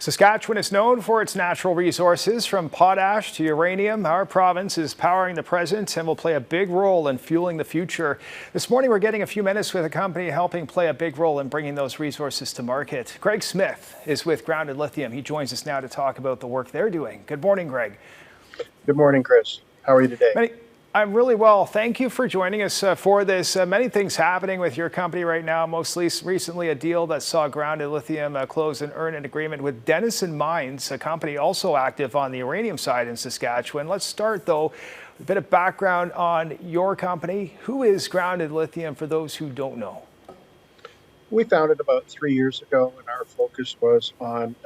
Saskatchewan is known for its natural resources, from potash to uranium. Our province is powering the present and will play a big role in fueling the future. This morning, we're getting a few minutes with a company helping play a big role in bringing those resources to market. Gregg Smith is with Grounded Lithium. He joins us now to talk about the work they're doing. Good morning, Greg. Good morning, Chris. How are you today? I'm really well. Thank you for joining us for this. Many things happening with your company right now. Most recently, a deal that saw Grounded Lithium close and earn an agreement with Denison Mines, a company also active on the uranium side in Saskatchewan. Let's start, though, a bit of background on your company. Who is Grounded Lithium for those who don't know? We founded about 3 years ago, and our focus was on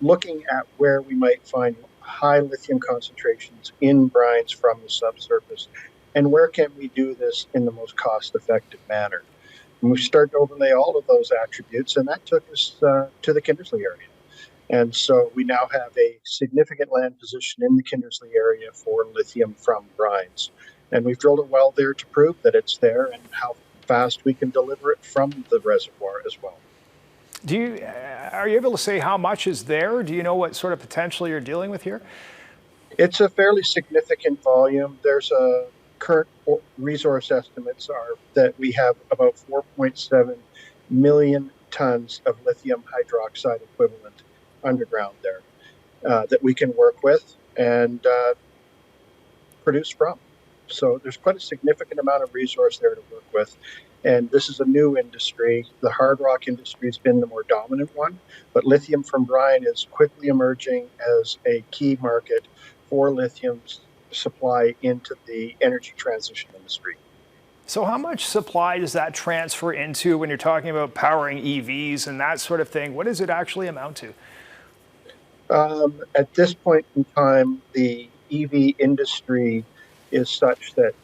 looking at where we might find high lithium concentrations in brines from the subsurface, and where can we do this in the most cost-effective manner. And we started to overlay all of those attributes, and that took us to the Kindersley area. And so we now have a significant land position in the Kindersley area for lithium from brines. And we've drilled a well there to prove that it's there and how fast we can deliver it from the reservoir as well. Are you able to say how much is there? Do you know what sort of potential you're dealing with here? It's a fairly significant volume. There's a current resource estimates are that we have about 4.7 million tons of lithium hydroxide equivalent underground there that we can work with and produce from. So there's quite a significant amount of resource there to work with. And this is a new industry. The hard rock industry has been the more dominant one, but lithium from brine is quickly emerging as a key market for lithium's supply into the energy transition industry. So how much supply does that transfer into when you're talking about powering EVs and that sort of thing? What does it actually amount to? At this point in time, the EV industry is such that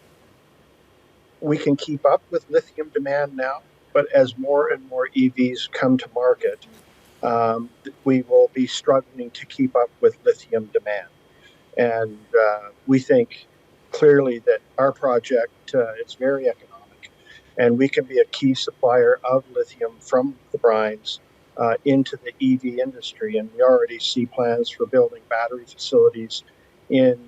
we can keep up with lithium demand now, but as more and more EVs come to market, we will be struggling to keep up with lithium demand. And we think clearly that our project is very economic, and we can be a key supplier of lithium from the brines into the EV industry. And we already see plans for building battery facilities in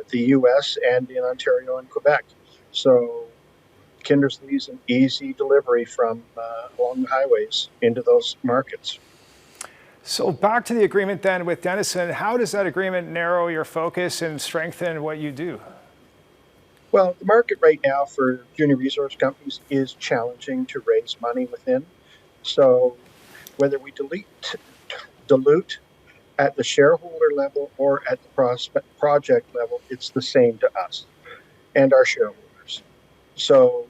the US and in Ontario and Quebec. So Kindersley is an easy delivery from along the highways into those markets. So back to the agreement then with Denison, how does that agreement narrow your focus and strengthen what you do? Well, the market right now for junior resource companies is challenging to raise money within. So whether we dilute at the shareholder level or at the project level, it's the same to us and our shareholders. So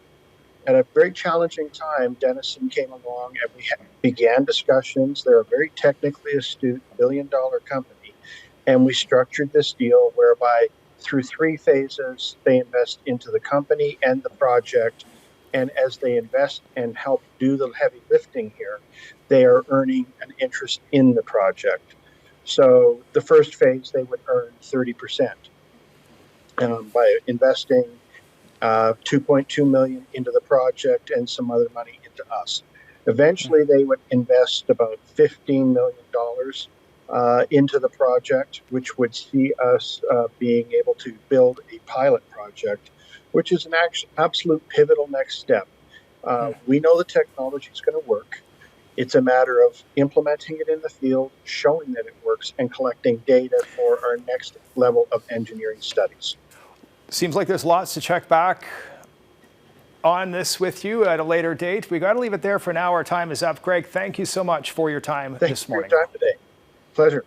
at a very challenging time, Denison came along and we began discussions. They're a very technically astute billion-dollar company. And we structured this deal whereby through 3 phases, they invest into the company and the project. And as they invest and help do the heavy lifting here, they are earning an interest in the project. So the first phase, they would earn 30% by investing $2.2 million into the project and some other money into us. Eventually, they would invest about $15 million into the project, which would see us being able to build a pilot project, which is an absolute pivotal next step. We know the technology is going to work. It's a matter of implementing it in the field, showing that it works, and collecting data for our next level of engineering studies. Seems like there's lots to check back on this with you at a later date. We got to leave it there for now. Our time is up. Greg, thank you so much for your time this morning. Thanks for your time today. Pleasure.